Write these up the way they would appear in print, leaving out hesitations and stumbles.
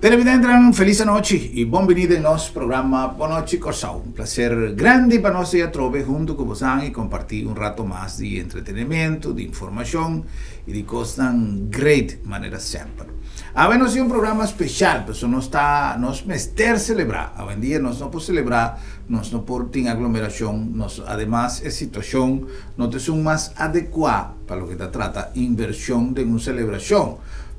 Televidente, feliz noche y bienvenido a nuestro programa Boa Noche Corsao. Un placer grande para nosotros ya trove junto con vosotros y compartir un rato más de entretenimiento, de información y de cosas tan great manera siempre. Ahora nos un programa especial, pero nos mester celebrar. Hoy en día nos no podemos celebrar, nos no por tener aglomeración, además es situación no es un más adecuada para lo que te trata inversión de una celebración.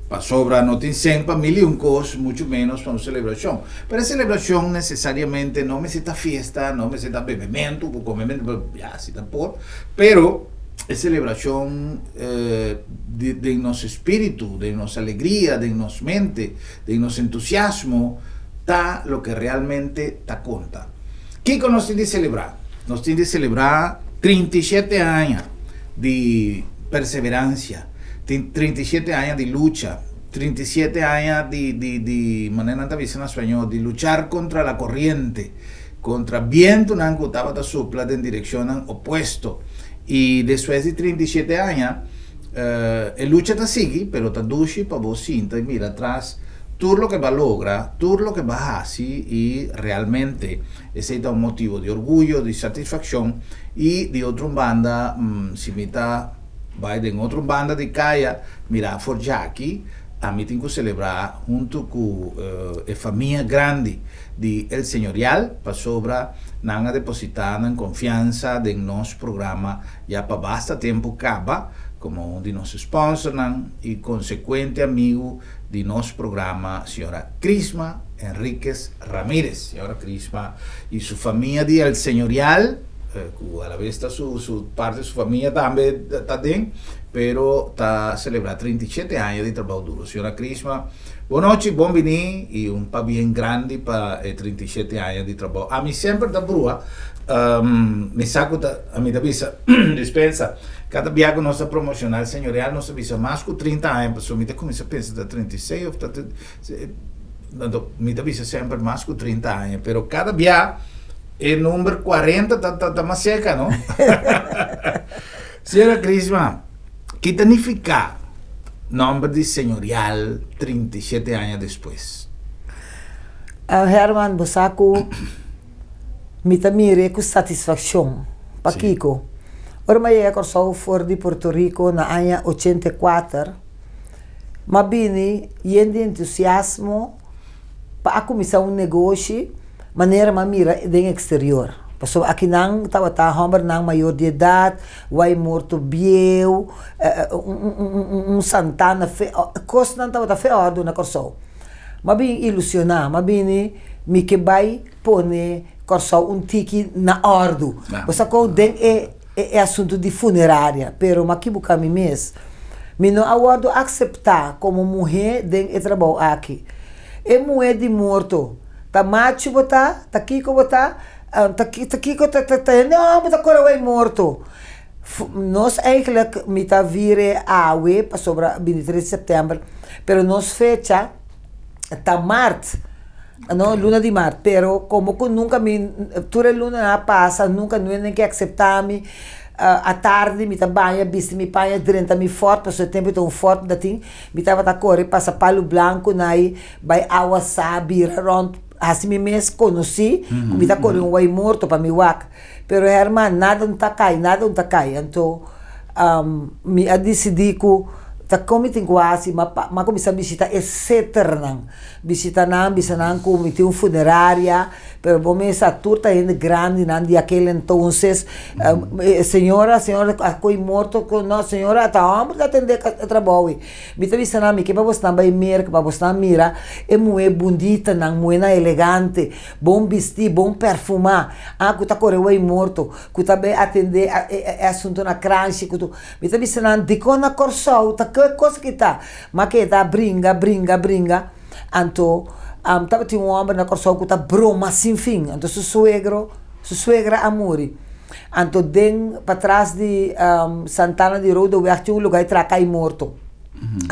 Para sobra no tiene sempre mil y un cosas, mucho menos para una celebración. Pero celebración necesariamente no necesita fiesta, no necesita bebimiento, comimiento, ya, si tampoco, pero es celebración de nuestro espíritu, de nuestra alegría, de nuestra mente, de nuestro entusiasmo, está lo que realmente está conta. ¿Qué nos tiene que celebrar? Nos tiene que celebrar 37 años de perseverancia, 37 años de lucha, 37 años de manera de visión en español, de luchar contra la corriente, contra viento que estaba sopla en dirección opuesta. Y después de 37 años, la lucha está sigue, pero está dulce para vos cinta y mira atrás todo lo que va a lograr, todo lo que va a hacer y realmente ese es un motivo de orgullo, de satisfacción y de otra banda, si me está vai em outra banda de caia, mira, Forjaki, a mim tem que celebrar junto com a família grande de El Señorial, para sobra, não depositar na confiança de nosso programa, já para basta tempo acaba, como um de nossos sponsors e consequente amigo de nosso programa, senhora Crisma Enríquez Ramírez, senhora Crisma e sua família de El Señorial, a la vez está su parte de su familia también está bien, pero está celebrando 37 años de trabajo duro. Señora Crisma, buenas noches, buen venir y un pa bien grande para 37 años de trabajo. A mí siempre da brua, me saco a mi visa dispensa, cada viaje que nos promocional señorial nos avisa más que 30 años, pero me comienza a pensar de 36 o me avisa siempre más que 30 años, pero cada viaje el número 40 está más cerca, ¿no? Señora Crisma, ¿qué significa nombre de señorial 37 años después? Herman Bosaku, me mire con satisfacción. Paquico, ahora eu corso for de Puerto Rico na año 84, mas bini de entusiasmo para começar um negócio maneira mira do exterior. Passou aqui não estava homem não maior de idade, vai morto bieu, Santana fe, coisa não estava feio na corso. Mas bem ilusionar, mas bem me que vai pôr corso tiki na ordem. Você com é assunto de funerária, pero mas que buscar me mesmo, me não aguardo aceitar como mulher de trabalho aqui. É mulher de morto. Tá macho botar, tá kiko botar, tá kiko não, mas agora é morto. Nós eigenlijk me tá vire awe para sobre 23 de setembro, pero nós fecha tá março, não luna de março, pero como que nunca me toda luna passa, nunca nem que aceitar me à tarde me trabalha, visto me panha durante me forte, passou tempo tão forte da tim, me tava tá corre passa palo branco naí, vai água sabe, round assim mesmo conheci, me tá correndo um morto para me wak, pero herman nada não tá cai, então me decidi que tá como tem quase, mas comecei a visitar etc não, visitar não como tem funerária, pero bom essa turta ainda grande não de aquele então, senhora coi morto com não senhora tá vamos atender trabalho, me tá visando que para você também mir, que para você mira, é muito bonita, não muito elegante, bom vestir, bom perfumar, que tá correndo morto, que tá bem atender assunto na crunch, que tu me tá visando de com na corso, tá coisa que tá, mas que tá bringa, então tava tinha homem na corso que tá broma sem fim, então su suegra amori, então den para trás de Santana de Roda, o tinha lugar para cair morto,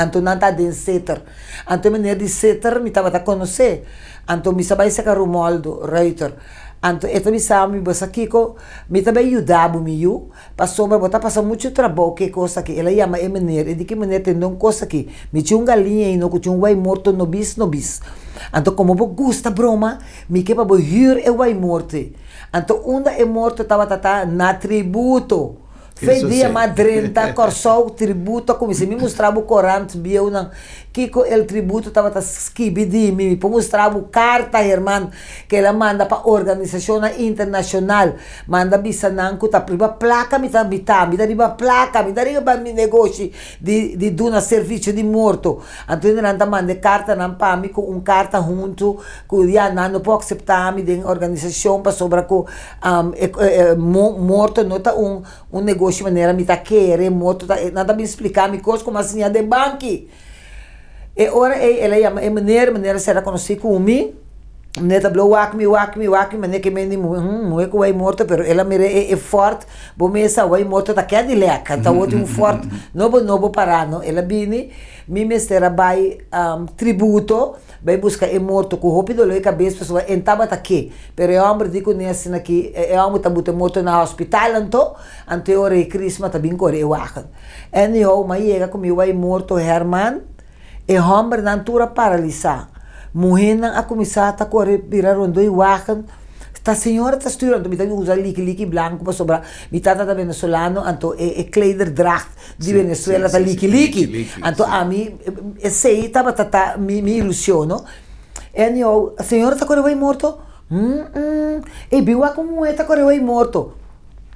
então não tá den setter, então maneira de setter me tava a conhecer, então me sabia se Romualdo Reuter, Anto esta mi sabe bosa kiko mi também ajudava mi eu passou mas botar passa muito trabalho que coisa que ela chama maneira e de que maneira tem não coisa que me tinha galinha e não tinha vai morto no bis anto como bo gusta broma mi que para bo hur e vai morte anto onda é morto tava tata na tributo fez dia madrenta corsou tributo como se me mostrava o corante bio não Kiko el tributo tava ta skibidi mi mostrava carta irmão que ela manda para organização internacional manda bisananco ta priva placa mi ta riba placa mi riba mi negócio de duna serviço de morto então ela manda carta não para mi com carta junto com dia não pode aceitar mi de organização para sobra com morto não tá negócio maneira mi ta querer morto nada me explicar mi coisa como assim de banco e ora ela chama maneira será conhecida como mim neta blow wak me maneira que me não é que vai morto pero ela é forte bom mesa vai morto tá que de leca tá outro forte novo parano ela bini mi mestera vai tributo vai buscar morto com roupa do lei cabeça pessoa entaba tá aqui pero é homem digo nesse aqui é homem tá botar morto na hospital ante ora e crisma tá bem corre wakan anyhow mas chega comigo vai morto Herman e homem na altura paralisar mulher a começar a correr virar rondo e wakan a senhora está estudando me tá usa liki branco para sobrar me tá venezuelano então kleiderdracht de Venezuela tá liki então a mim sei tava me ilusiono e a senhora está correndo morto e viu como está correndo morto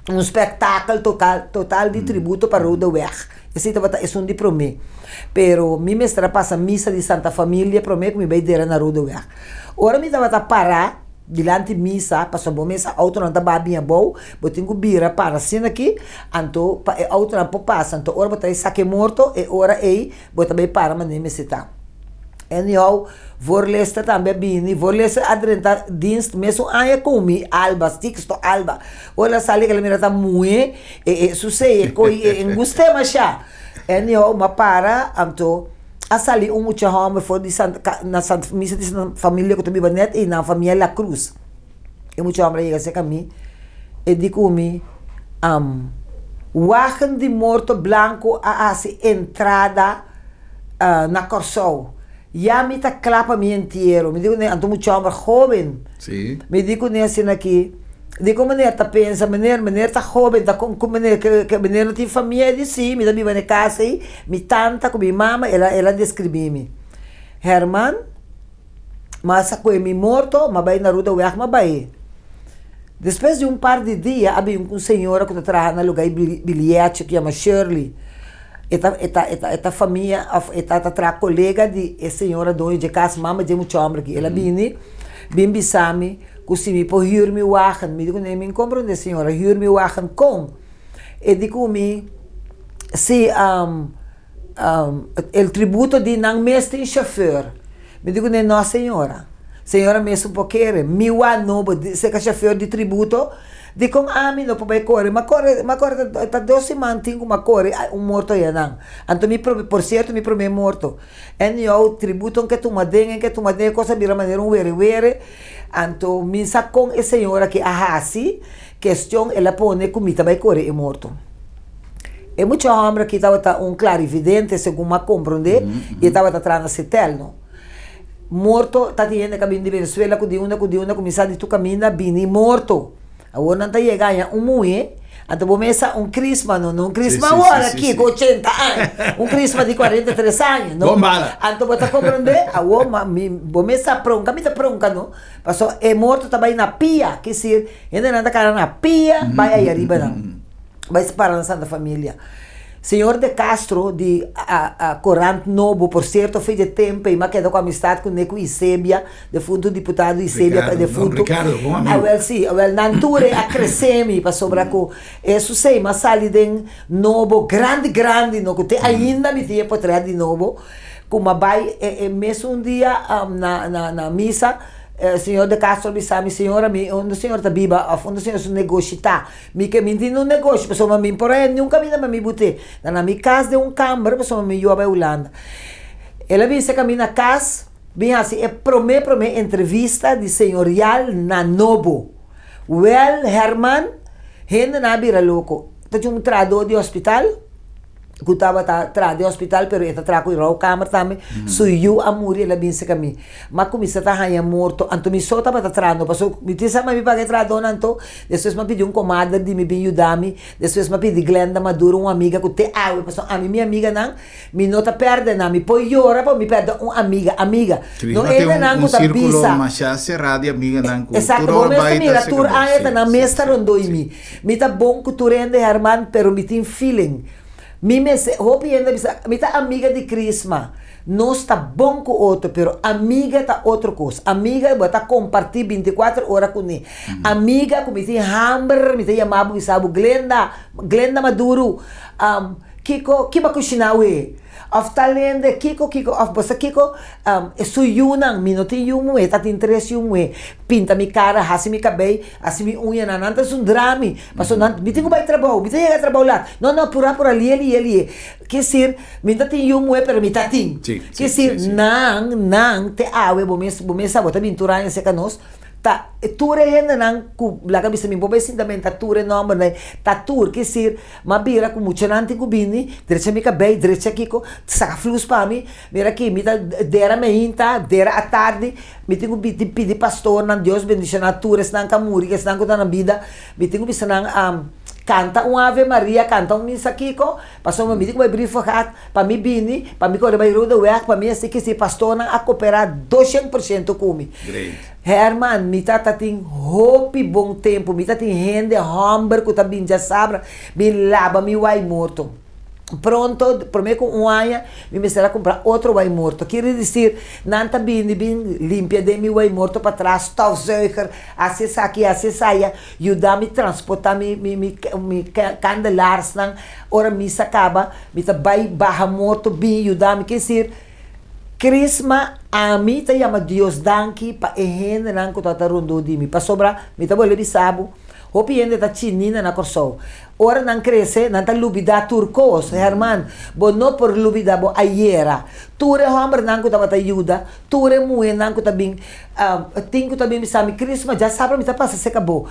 espetáculo total de tributo para o weg esse tava é um de promê pero mi mestra passa missa de Santa Família promê que me vai der na rua do weg ora me tava parar dilante missa passou bom missa auto não tá babinha bom botinho bira para cena aqui anto auto não passa anto ora botar saque morto e ora ei bota bem para mané me seta anyhow vorlesta também bini vorlesta adrenta dienst mesmo aia comi alba sticsto alba ora sale que ela mira tá muito sucede coi enguste macha anyhow ma para anto a sali mucha homem foi de na Santa Missa de família que tu vive net e na família La Cruz e mucha homem chega a mim e digo me wagen de morto branco a entrada na Corsol já me tá clapa me inteiro me digo né anto mucha homem jovem sim me digo né assim aqui digo maneira tá pensa maneira tá jovem tá com maneira que maneira não tem família de si me dá viva na casa aí me tanta com minha mama ela descreve me Herman mas a coisa me morto mas vai na rua do mas vai depois de par de dias havia uma senhora que está trabalhando no lugar bilhete que chama Shirley esta família esta colega de senhora dona de casa mama de muito homem aqui ela bem bisame kusimi po huur mi wagen me digo nem me compreende senhora huur mi wagen com e digo me se el tributo de não mestre chauffeur me digo nem não senhora mesmo porque mi wa no se que chauffeur de tributo de com ami no po corre ma corre tá 12 mantinho ma corre morto ya não anto mi por certo mi prome morto en eu tributo que tu maden coisa vira maneira were anto mi sa com e senhora que ahasi questão ela pone comida vai correr e morto e muito homem que estava clarividente segundo ma compreende e estava atrás eterno morto tá tendo caminho de Venezuela com de uma começar de tu caminha bini morto agora não tá chegando mulher então vou começar Christmas não Christmas agora aqui com 80 anos Christmas de 43 anos não então você compreender agora vou começar pronta não passou é morto também na pia que se ainda não tá cara na pia vai aí arriba não vai se parar na Santa Família senhor de Castro de Corante Novo por certo fez de tempo e me quedou com amistade com Neco Isebia de fundo deputado Isebia de fundo Ricardo bom amigo sim nanture a crescemi para sobrar com isso sei mas sali de novo grande no que ainda me tinha por trás de novo como vai mesmo dia na missa senhor de Castro bisami senhora onde senhor tá viva onde senhor se negócio tá me que me tem um negócio pessoa me por aí nunca me botei na minha casa de câmara pessoa me eu a Holanda ela vem se caminha casa bem assim promete entrevista de senhorial na Novo Well, Herman, hindi na bira loko. Ito yung trado di hospital. Kutaba tra de hospital pero ita tra ko iraw kamar tami so you amuri labin sa kami makumisa ta haya morto anto mi sota pa trano paso mitisa ma mi paga trado nanto después ma pedi un comadre di mi bin yudami después ma pedi Glenda Maduro uma amiga ku te awe paso ami mi amiga nang mi nota perde na mi poi ora pa mi perde un amiga no era nang ku tabisa ma se radio amiga nang ku esatto momento mira tur ayata na mesta rondoi mi ta bon ku turende Herman pero mi tin feeling hopi ainda mita amiga de Crisma não está bom com outro, pero amiga tá outra coisa. Amiga bota compartilhar 24 horas com ele. Amiga como tem hamburger, me tem chamado isabu Glenda Maduro, Kiko kiba kushinawe. Of talende Kiko of bosa Kiko su yunang minoti yumu e tat interesse yumu pinta mi cara hasi mi cabelo hasi mi unha na nanta sun drami paso nan bitingo vai trabalho bitingo trabalho lá não pura ali que ser minta tin yumu pero mi tatin que ser nang te awe bomesa bota pintura em secanos ta ture henda nang ku laga bisa mi bobe sindamenta ture number na ta tur que ser mabira ku mucho nanti ku bini derecha mi cabelo derecha kiko saka flus pa mi mira aqui mi ta dera me inta dera a tarde mi tengo pidi pastor nan Dios bendición a tures nan kamuri que están na vida mi tengo bisa nang canta Ave Maria, canta missa kiko, passou meu médico vai briefo hat, para mim bini, para mim correr vai roda work, para mim assim que se pastor a cooperar 200% comigo. Herman, mi tata tem hope bom tempo, mi tata tem rende hamburger que tá bem já sabra, bem lava mi vai morto. Pronto, prometo com aia, me será comprar outro vai morto. Quer dizer, nanta bem limpia de mi vai morto para trás, stofzuiger, acessar aqui, acessar aí, ajudar me transportar mi candelars nang, ora mi sacaba, mi tá vai barra morto bem, ajudar me quer dizer, Crisma a mi tá chama Deus danki pa ehende nang ko tatarundo di mi, pa sobra mi tá bole bisabo. Hopi ende ta chinina na corso. Ora nan cresce, nan ta lubida turcos, Herman. Bo no por lubida bo ayera. Ture hamber nan ko ta ayuda. Ture mue nan ko ta bing tinko ta bing misami Christmas já sabe me ta passa seca bo.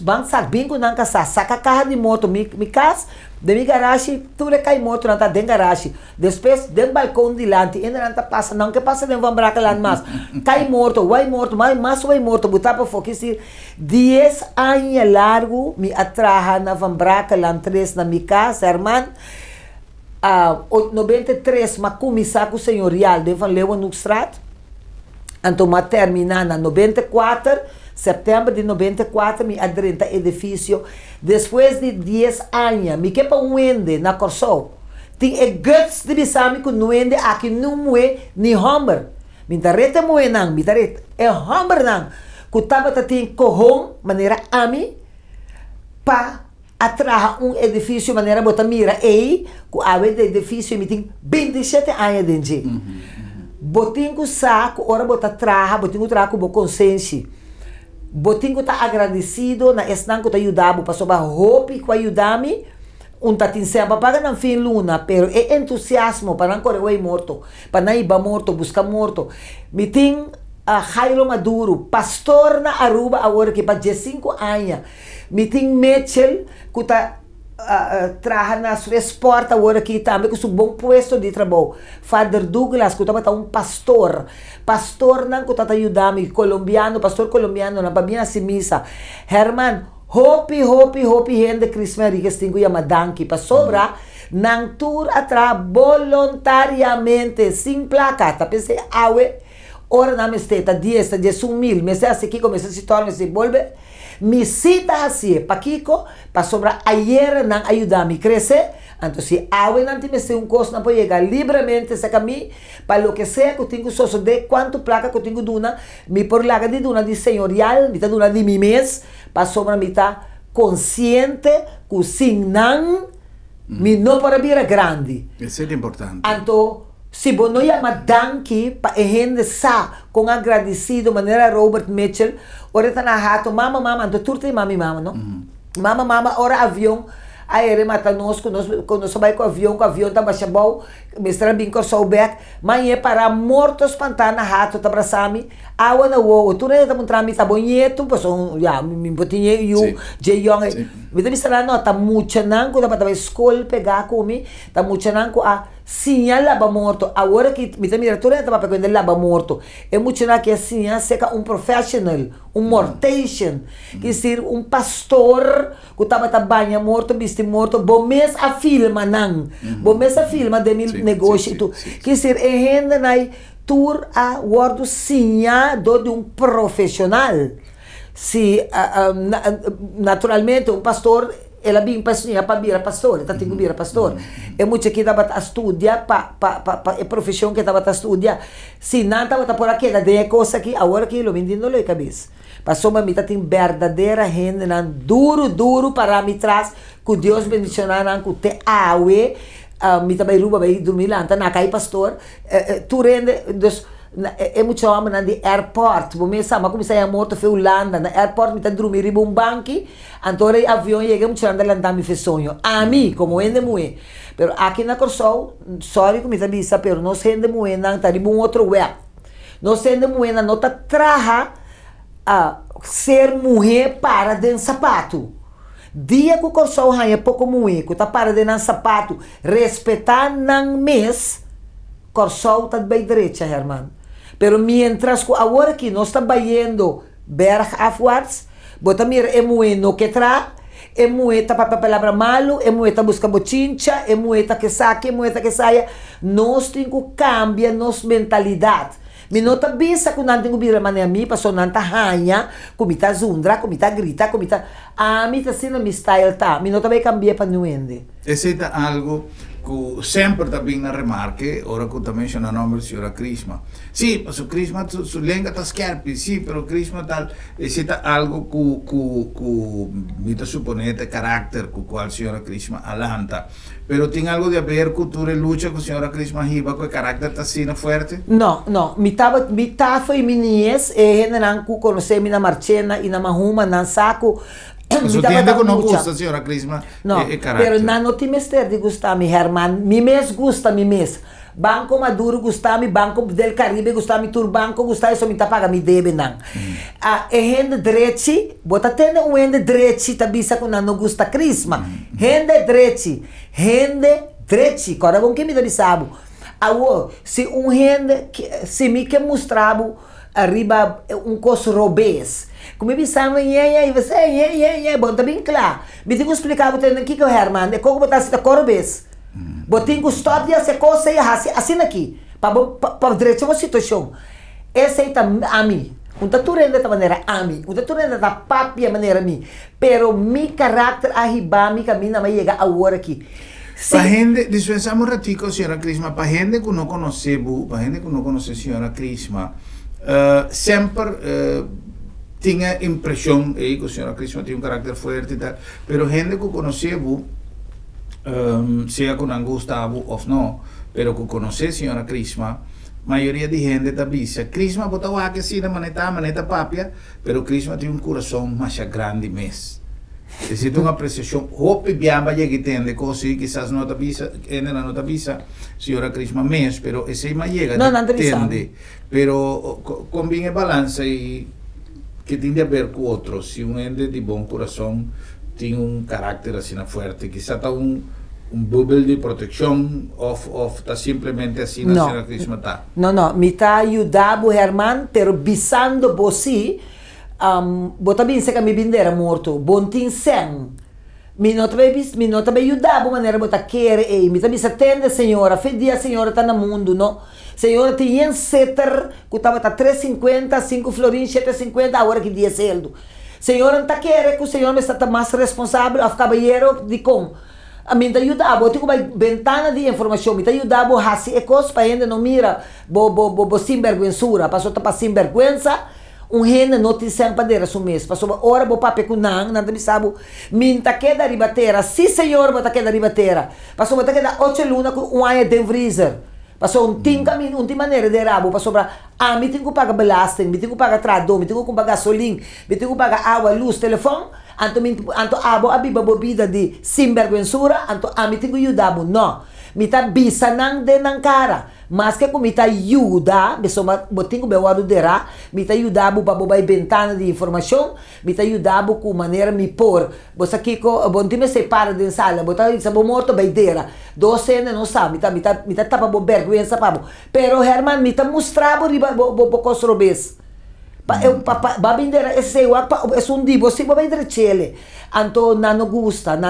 Bang sak bing ko nan ka saka carro de moto mi cas de mi garagem, ture cai moto nan ta den garagem. Depois den balcão de lante, ainda nan ta passa não que passa den van braca lá mas. Cai morto, vai morto, mas vai morto, botar para foquisi 10 anos largo me atraha na van braca lá 3 na mi casa, Herman. 93 ma começar com o senhorial de Van Leeuwen no straat. Então ma terminar na 94, setembro de 94 me adrenta edifício. Depois de 10 anos, me que para um ende na Corsol. Tem guts de bisami com no ende aqui não moe ni hammer. Me tarete moe nang, me tarete é hammer nang. Kutaba tem corrom maneira ami pa atraha edifício maneira bota mira com a de edifício me tem 27 anos dentro. Botingo saco, ora bota traha, botingo traha com consciência. Botingo tá agradecido na esnanco tá ajudado para sobar hope com ajudar-me. Tá tin sempre paga na fim luna, pero é entusiasmo para não correr morto, para não ir morto, buscar morto. Me tem Jairo Maduro, pastor na Aruba agora que para 15 anos. Me tem Mitchell, que tá trabalha na sua esporte agora que também com um bom puesto de trabalho. Father Douglas, que tá pastor não que tá ajudando colombiano, pastor colombiano na babinha se missa. Herman, hope hende Christmas Rigas tingo yama danki pa sobra nang tour atra voluntariamente sin placa ta pense awe ora na mesteta 10 mil me se assim que começa a se torna se volve mi cita assim pa kiko pa sobra ayer nang ayuda mi crece então se awe nanti me se costo não pode chegar livremente se caminho para lo que sea que tenho só de quanto placa que tenho duna mi por laga de duna de senhorial mi ta duna de mi mês para sobra mi ta consciente que sin nan mi no para vir grande isso é importante então se você não chama danki para gente sa com agradecido maneira Robert Mitchell ora tá na rato mama então turte mama não mama ora avião Aí mata nós, quando nós vai com o avião tá baixa bom, mestra bem Corsou back, mas é para mortos pantana rato tá abraçami, água na uo, tu não tá mostrando tá bonito, pois já me botinha eu, Jay Young, me deve estar não tá muito não, quando tá escola pegar comi, tá muito não com a sinha lava morto, agora que me tá mira tu não tá pegando lava morto, é muito não que a sinha seca professional, mortation, que ser pastor que tá banha morto, viste morto, bom mês a filma não, bom mês a filma de mil negócio tu, que ser renda nai tour a guardo sinha de profissional, se naturalmente pastor ela bem passinha para vir pastor, tá tendo vir pastor. É muito que dava a estudar pa profissão que dava a estudar. Se não tava por aquela de coisa que agora que lo vendendo lo cabeça. Passou uma mita tem verdadeira renda nan duro para me traz que Deus bendicionar nan que te awe mita vai ruba vai dormir lá, tá na cai pastor. Tu rende dos é muito homem na de airport, vou me sama como sai a moto foi Holanda, na airport me tá dormir em um banco, então o avião chega muito chanda lá me fez sonho. A mim, como ende muito. Pero aqui na Corsou, sorry como tá bisa, pero nós rende muito não tá de um outro web. Nós rende muito não tá traja a ser mulher para de sapato. Dia que o Corsou é pouco muito, que tá para de sapato, respeitar não mês, Corsou tá bem direita, Herman. Pero mientras que agora que nós estamos indo berg afwaarts, bota mira é muito que tra, é muito para palavra malo, é muito busca bochincha, é muito que saque, é muito que saia, nós temos que cambiar nossa mentalidade. Me nota bisa que não tenho bira mané a mim, passou não tá ranha, comita zundra, comita grita, comita a mim tá sendo mi style tá, me nota vai cambiar para não ende. Esse é algo que sempre também na remarque, ora que também se não nome senhora Crisma. Sim, mas o Crisma su lenga tá scherpi, sim, pero o Crisma tal, esse é algo que me tá suponete caráter com qual senhora Crisma alanta. Pero tem algo de ver cultura e luta com a senhora Crisma riba, com o caráter tá sino forte? Não, me tá foi minies, e não conhece na Marchena e na Mahuma, na saco. Mas entende que não gosta, senhora Crisma, e caráter. Pero não te mestre de gostar, mi Herman, mi mes gusta, mi mes. Banco Maduro gostami, Banco del Caribe gostami, Turbanco gostami, só me tá paga, me deve não. E rende direito, bota tendo um rende direito, tá bisa que não gosta Crisma. Rende direito, agora bom que me dá sabe. Se um rende, se me que mostrava arriba coisa robês, como me pensava, e você, bom, tá bem claro. Me digo explicar para o que é o Herman, é como botar se corobês. Botem gostado de essa coisa e assim aqui, para direito uma situação. Essa é a mim. Um taturenda da maneira a mim, um taturenda da papi a maneira a mim. Pero mi caráter arriba, mi caminho vai chegar a hora aqui. Para gente, dispensamos um ratico, senhora Crisma, para gente que não conhece, a senhora Crisma, sempre tinha a impressão que a senhora Crisma tinha um caráter forte e tal, pero gente que conhece, seja que não gostava ou não, pero que conhece a senhora Crisma, maioria de gente da bisa, Crisma botava aqui assim na maneta papia, pero Crisma tem um coração mais grande mesmo. Existe uma apreciação, hope biamba que tem de coisas que quizás não da bisa, não da bisa, senhora Crisma mesmo, pero esse mais chega, entende, pero combina balança e que tem a ver com outros, se um ende de bom coração tem caráter assim forte, quizás está bubble de proteção ou está simplesmente assim na senhora Crisma tá. Não, me está ajudando Herman, pero bisando você, bota bem se que me bindeira morto, bom tin sem. Me não vai ajudar de maneira bota querer e me também se atende senhora, fedia senhora tá no mundo, não? Senhora tinha setter, que estava 3,50, 5 florins, 7,50, agora que dia celdo. Senhora não tá querendo que o senhor me está mais responsável, a cabalheiro de com. A mim te ajudava, eu tenho uma ventana de informação, me te ajudava a fazer coisas para a gente não mira, sinvergüenzura, passou para sinvergüenza, gente não tem sempre para dar mês, passou hora bo pape com não me sabe, me tá queda ribatera, sim senhor, me tá queda ribatera, passou me tá queda 8 luna com aia de freezer. Passou caminho, maneira de rabo, passou para me tenho que pagar belasting, me tenho que pagar trabalho, me tenho que pagar gasolina, me tenho que pagar água, luz, telefone, Anto abo abi babobida di sinvergüenzura, anto ami tingo yudabo, no. Mita bisa nang de nang cara. Mas que mita ajuda, besoma botingo bewado dera, mita ajudabo babobay ventana de informação, mita ajudabo com maneira me por. Bosa kiko, bon time separa din sala, bota sa morto bay dera. Docena não sabe, mita tapa bo vergüenza pabo. Pero Herman mita mostrabo riba bo kosrobes. Babindera esse é um divo se babindera chele anto não gusta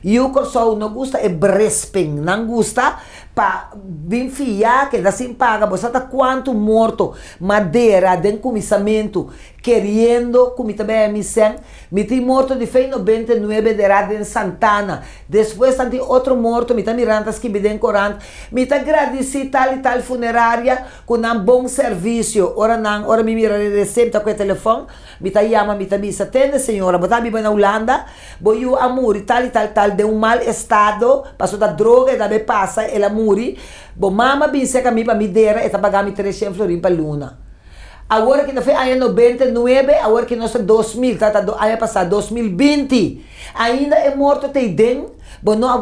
eu corso não gusta é bresping não gusta pa bem fia que dá sem paga você tá quanto morto madeira den comissamento querendo como também me sen me tem morto de fei 99 de rada em Santana depois tem outro morto me tá mirando que me den corante me tá agradeci tal e tal funerária com um bom serviço ora me mira receita com o telefone me tá chama me tá bisa atende senhora botar me na Holanda vou eu amor tal e tal de um mal estado passou da droga e da me passa ela muri bo mama bisa que me dera e tá pagando 300 florin para luna. Agora que não foi ano 99, agora que nós 2000, aí passado 2020, ainda é morto tem den,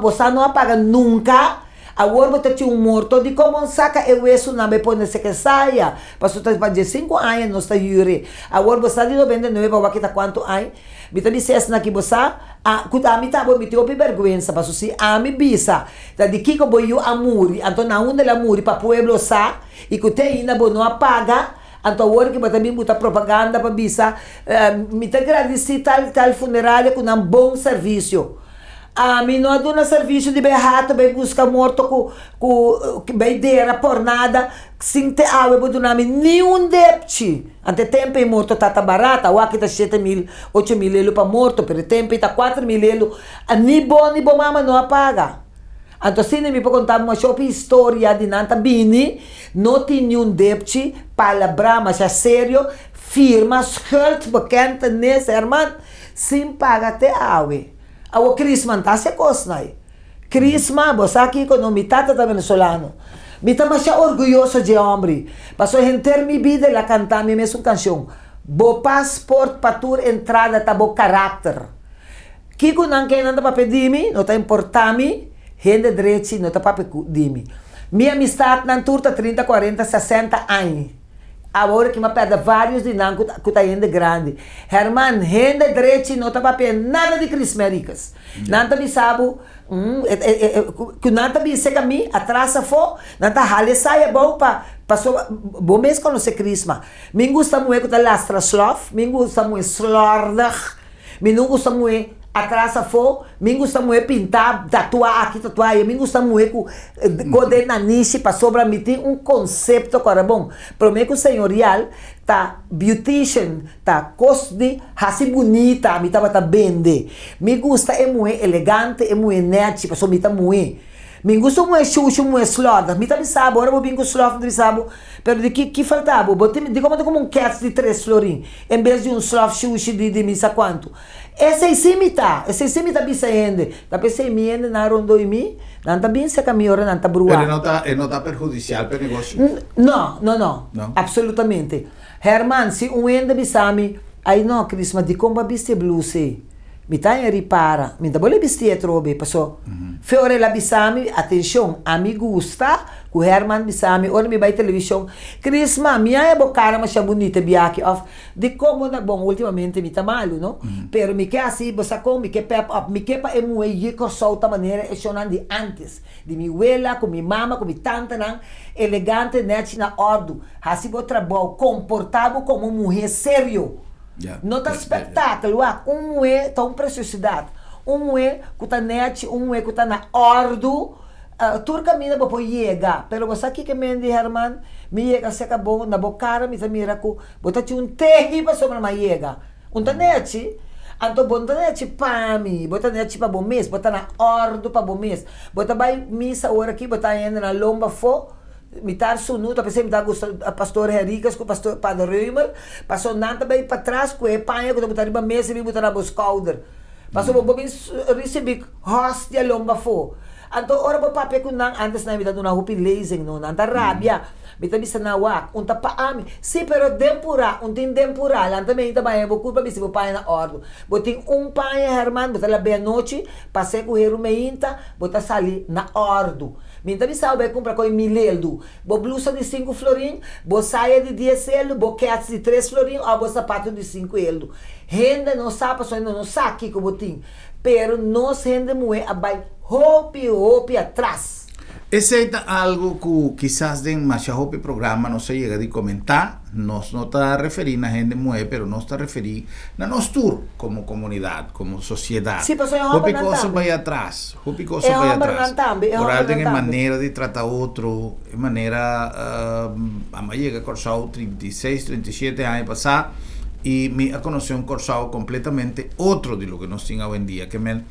você não apaga nunca. Agora você tinha morto de como saca eu isso não me põe se que saia, passou para 5 anos nós está jure. Agora você de 99 vai que tá quanto aí? Me tá dizendo na que você quando a mim tá bom me teu vergonha, passou se a mim bisa, da de que como eu amuri, então na onde ela amuri para pueblo sa e que tem ainda não apaga. Então, agora que também muita propaganda para bisa, me te agradeci tal funerária com um bom serviço. A mim não há um serviço de berrato, bem buscar morto com bem dera por nada, sem ter água, vou dar nenhum depte. Ante tempo é morto tá barata, o aqui tá 7.000, 8.000 euro para morto, pero tempo tá 4.000 euro, ni bom mama não apaga. Então, se me pode contar uma história de Nanta Bini, não tem nenhum débito, palavra, mas é sério, firma, schuld, bekend, nesse, irmão, sem pagar até água. O Crisman tá se costa, Crisman, você aqui com o mitata da venezuelano. Me tá mais orgulhoso de homem. Passou em ter minha vida e cantar minha mesma canção. Bo passport para tua entrada, tá bo caráter. Kiko não quer nada para pedir-me, não tá importar-me, gente direito não está para pedir-me. Minha amistade não turta 30, 40, 60 anos. Agora que me perde vários de não que está ainda grande. Herman, gente direito não está para pedir nada de crisméricas. Não está me sabe, que não está me seca a mim, atrasa for, não está rale saia bom para bom mesmo conhecer crisma. Me gusta muito que está lastra slof, me gusta muito slordag, me não gusta muito atrasa for, me gusta muito pintar, tatuar, me gusta muito coordenar nisso para sobra me tem conceito agora bom. Para mim que o senhorial tá beautician, tá coste, assim bonita, me tá bende. Me gusta é muito elegante, é muito nerd, para me tá muito. Me gusta muito xuxo, muito slot. Me tá me sabe, agora vou vir com slot, me sabe. Pero de que faltava? De como cats de 3 florim, em vez de slot xuxo de missa quanto. Esse imita bisa ende. Tapi se mi ende na rondo e mi, não tá bem se caminho não tá brua. Pero não tá perjudicial para o negócio? Não. Absolutamente. Herman, se ende bisami, aí não, Crisma, de como viste bluse. Mi tá ripara, mi tá bole vestir trobe, passou. Fiore la bisami, atenção, a mi gusta, o Herman bisami, ora mi vai televisão. Crisma, minha é bocara, mas é bonita, biaki off. De como na bom, ultimamente mi tá malo, no? Pero mi que assim, você com mi que pep up, mi que pa emu e corso ta maneira é chonan de antes, de mi abuela, com mi mama, com mi tanta nan, elegante, net na ordo. Assim bo trabalho, comportado como mulher sério. Yeah. Não tá espetáculo, é tão preciosidade. É que tá net, é que tá na ordo. Tur caminha para chegar, pero você aqui que me diz, Herman, me chega se acabou na bocara, me mira que bota um terri para sobre uma chega. Net, anto bota net para mim, bota net para bom mês, bota na ordo para bom mês, bota vai missa hora aqui, bota ainda na lomba fo. Mitar sunuta, pensei mitar gosto a pastor Henriques com o pastor Padre Römer, passou nada bem para trás com a panha, quando botar uma mesa e botar na boscalder. Passou bom bem receber hostia lomba fo. Anto ora bo pape kun nang antes na mitado na hupi lazing no nanta rabia. Mita bisa na wak, unta pa ami. Si pero tempura, unting tempura, lang também também vou culpa bisi vou paia na ordo. Boting paia Herman, bota la bem noite, passei com o hero meinta, bota sali na ordo. Minta bisa vai comprar com mileldo. Bo blusa de 5 florin, bo saia de 10 euro, bo cats de 3 florin, ou bo sapato de 5 euro. Renda não sabe, só não sabe que botim. Pero nos rende muito abai hopi atrás. Ese es algo que quizás en Machahopi programa no se llega a comentar, no está referido a gente mueve, pero no está referido a nosotros como comunidad, como sociedad. Sí, pues Hopi cosas vaya atrás, hopi cosas vaya atrás. Por alguien en manera de tratar otro, en manera, a llega a Corsao 36, 37 años pasar y me conocí un Corsao completamente otro de lo que nos tiene hoy en día, que me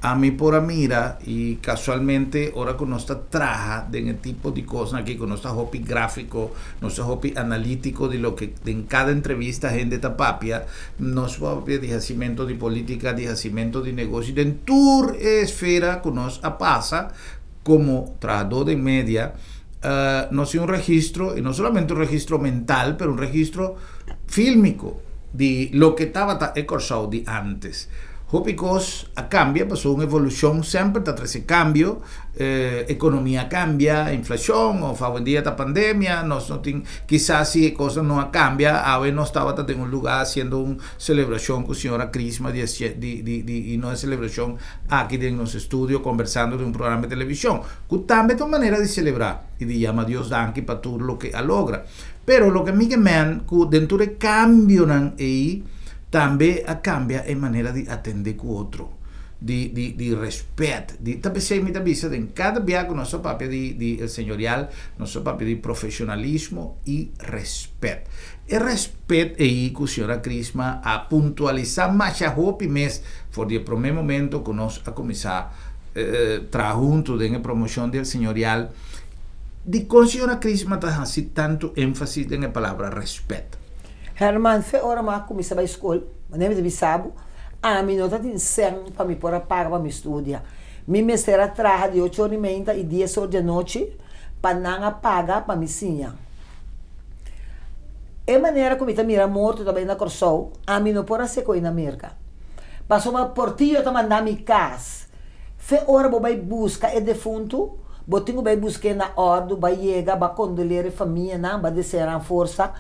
a mí por mira y casualmente ahora con nuestra traja de el tipo de cosas aquí con nuestro hobby gráfico, nuestro hobby analítico de lo que en cada entrevista gente tapapia, nuestro hobby de yacimiento de política, de yacimiento de negocio, de tour esfera que nos pasa como trabajador de media, no es un registro, y no solamente un registro mental, pero un registro fílmico de lo que estaba el Corsao de antes. Hopicos cambia, pasó una evolución siempre, tras ese cambio, economía cambia, inflación, o hoy en día esta pandemia, quizás si cosas no cambian, ahora no estaba en un lugar haciendo una celebración con señora Crisma y no es celebración aquí en los estudios conversando de un programa de televisión, que también es una manera de celebrar y de llamar a Dios Danke para todo lo que logra. Pero lo que a mí que me que dentro de cambio ahí, també cambia en manera de atender con otro, de respeto, también se me avisa de en cada viaje nuestro papel de señorial, nuestro papel de profesionalismo y respeto. El respeto ahí que señora Crisma a puntualizar más a hopi mes, por el primer momento que nos a comenzar trabajar juntos en la promoción del señorial, de con señora Crisma así tanto énfasis en la palabra respeto. Herman, fe ora ma comissa ba escola, nem de bisabo, a mim não tá tem sem para me pôr a paga para me estudar. Me mestra traja de 8h30 e 10h da noite, para não pagar para me ensinar. É maneira como tá mira morto também na Corsou, a mim não pôr a seco na América. Passou uma portillo tá mandar me casa. Fe ora bo vai busca é defunto, botinho vai buscar na ordo, vai chegar, vai condoler a família, não, vai descer a força.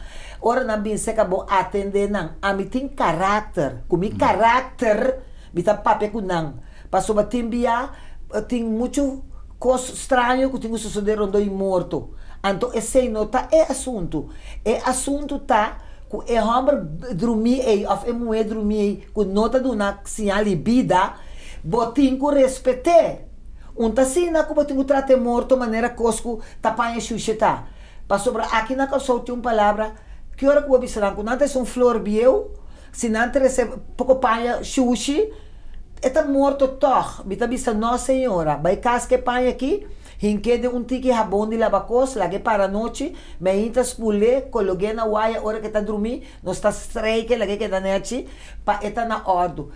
Ora na bin se acabou atender não, a mim tem caráter, com meu caráter, me tá papel com não. Passou a timbia, tem muito coisa estranho que tem que suceder onde é morto. Então esse nota é assunto tá que é homem dormir aí, ou é mulher dormir aí, com nota do na sinal de vida, botinho que respeitar. Sina como tenho tratar morto maneira cosco tapanha xuxeta. Passou aqui na Corsou tem uma palavra que hora que eu observar quando antes flor biel, se não recebe pouco panha xuxi, está morto toch. Bita bisa nossa senhora, vai casque panha aqui, hinque de tiki rabon de lavacos, lage para noite, me inta spule, coloquei na waia hora que está dormir, não está streike, lage que da nete, pa eta na ordo.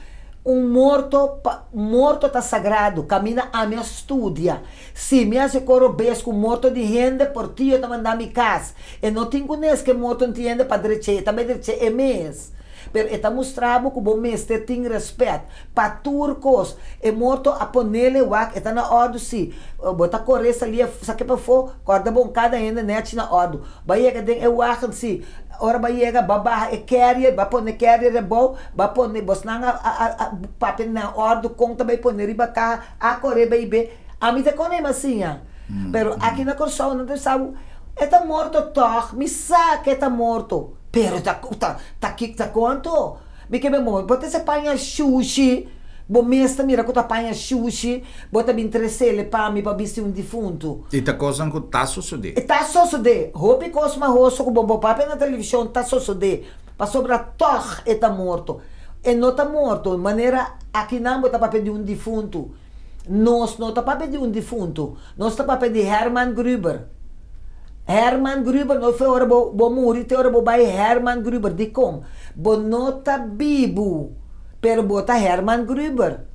Morto tá sagrado, camina a minha estudia. Se me hace coro besco morto de rende, por ti eu tá mandando mi casa. E não tenho nes que morto entende para direita, também direita é mês. Pero está mostrado que o bom mestre tem respeito. Para turcos, é morto a ponele wak, está na ordem se. Bota correr ali, saque para fora, corda boncada ainda net na ordem. Vai chegar é wak se. Ora vai chegar babá é carrier, vai pôr carrier é bom, vai pôr bosnanga a papel na ordem, conta vai pôr riba cá, a correr bebê. A mim tá com ele assim, pero aqui na Corsou não tem sabe. Está morto toch, me sabe está morto. Pero tá quanto? Me que bom, bota esse panha sushi, bom mestre mira que tá panha sushi, bota me interessele para mim para vestir defunto. E tá coisa que tá sucedendo. Tá sucedendo. Roupa cosma rosto com bom papel na televisão tá sucedendo. Para sobra toch tá morto. E não tá morto, maneira aqui não bota papel de defunto. Nós não tá papel de defunto. Nós tá papel de Herman Gruber. Herman Gruber, não foi hora bo morrer, te hora bo vai Herman Gruber, de como? Bo nota bibo, pero bota Herman Gruber.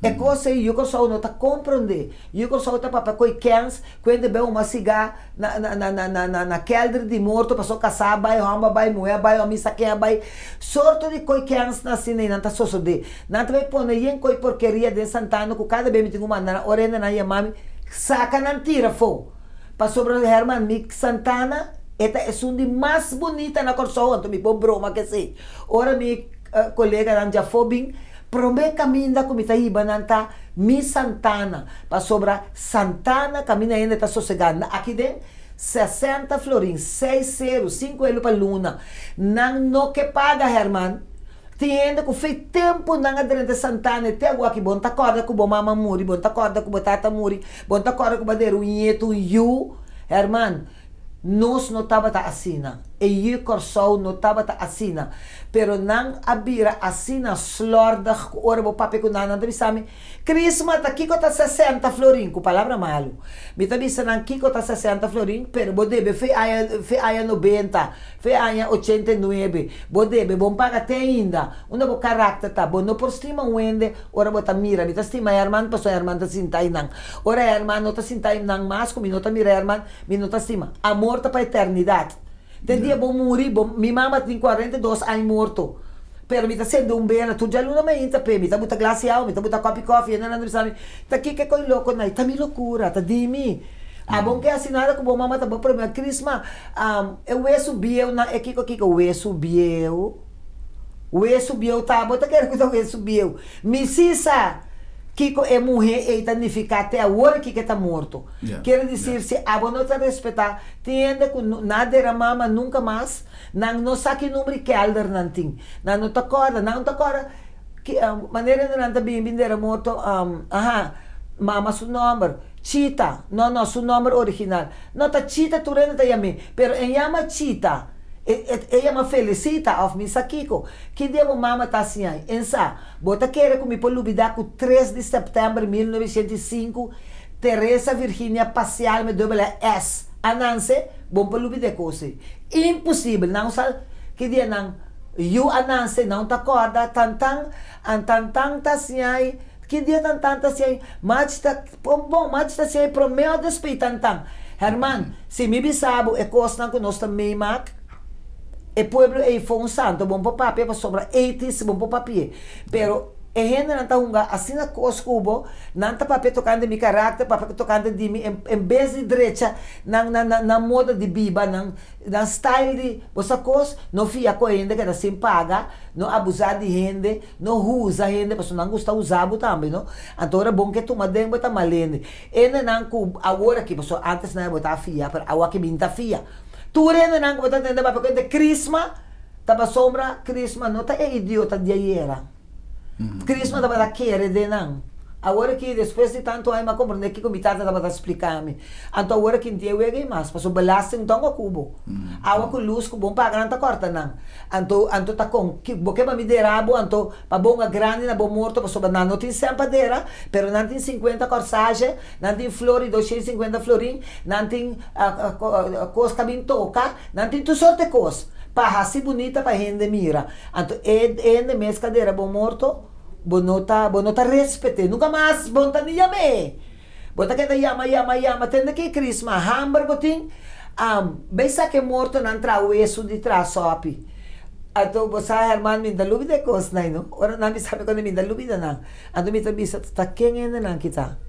É coisa aí, eu consigo não tá compreender. Eu consigo tá para coi cans, quando bem uma cigarra na kelder de morto, passou caçar, vai ramba, vai moer, vai missa quem vai. Sorto de coi cans na cine, não tá só de. Não tá bem pôr em coi porqueria de Santana, que cada bem me tem uma na orena na yamami, saca não tira fogo. Para sobre o Herman Mick Santana, esta é uma das mais bonitas na Corsão, então me pôr broma que sei. Ora, meu colega Nanja Fobin, promete caminho com mita iba nanta mi Santana para sobra Santana caminha ainda está sossegada aqui dentro 60 florins 6 5 euros para luna não no que paga Herman tiende que fez tempo não adrente Santana até agora que bom tá corda com mama muri bom tá corda com tata muri bom tá corda com badeiro nieto you Herman nós não estava assina e eu Corsão não estava assina pero não abira assina slorda ora o papel com nada bisami Christmas aqui que tá 60 florin com palavra malo me tá bisando aqui que tá 60 florin pero bodebe fe aya 90 fe aya 89 bodebe bom paga até ainda uma bo caráter tá bom não por estima wende ora bota mira me tá estima irmão passou irmão tá sintai não ora irmão não tá sintai não mas como não tá mira irmão me não tá estima amor tá para eternidade. Tem dia bom morrer, minha mama tem 42 anos morto. Pero me tá sendo bem, tu já luna me inta pe, me tá muita glacial, me tá muita coffee, não sabe. Tá aqui que coi louco, não, tá me loucura, tá de mim. A bom que assinada com bom mama tá bom para mim, Crisma, eu subiu na aqui que o subiu tá, bota quero que o subiu. Me sisa Kiko é mulher e tanificar até a hora que está morto. Quer dizer, se a boa não te respeitar, tiende que nada era mama nunca mais, não sabe número que alder não tem. Não te acorda, que maneira de não te bem era morto, mama seu número, Chita, não, seu número original. Não tá Chita, tu renda yami, pero em yama Chita. Ella me felicita of misa Kiko. Que devo mama tá assim aí. Ensa, bota querer comigo por lubidar com 3 de setembro de 1905, Teresa Virginia Pacial me double S. Ananse, bom por lubidar coisa. Impossível, não sabe que dia não. You ananse não tá corda, tantang tá assim aí. Que dia tá assim aí. Mas tá bom, mas tá assim aí pro meu despeito tantang. Herman, se me bisabo é coisa que nós também mak. O pueblo é foi santo, bom para papel, para sobra 80, bom para papel. Pero a gente não está unga assim na coisa cubo, não está papel tocando de meu caráter, papel tocando de mim, em vez de direita, na moda de biba, na style de essa coisa, não fica com a gente que assim paga, não abusar de gente, não usa a gente, porque não gosta de usar também, não? Então é bom que tu madem bota malende. E não agora que pessoa antes não botar fia, para agora que minta fia. Tu rende não botar tenda para porque Crisma tava sombra Crisma não tá é idiota de era. Crisma tava da querer de não. Agora que depois de tanto aí, mas compreender que comitado estava a explicar-me. Então agora que entendeu é mais, passou belaste então o cubo. Água com luz, com bom para grande corta não. Então tá com que porque para me derabo, então para bom grande na bom morto, passou não tem sempadeira, pero não tem 50 corsagem, não tem flor e 250 florim, não tem coisa que toca, não tem tu sorte de coisa. Para assim bonita para gente mira. Então é mês cadeira bom morto. Bonota respeite, nunca mais bonta ni yame. Bota que yama, tende que Christmas, hamburger ting, besa que morto não trau isso de trás sopi. Ato você hermano me dá lubida cos nai no. Ora não me sabe quando me dá lubida não. Ando me tabisa tá quem ainda não kita.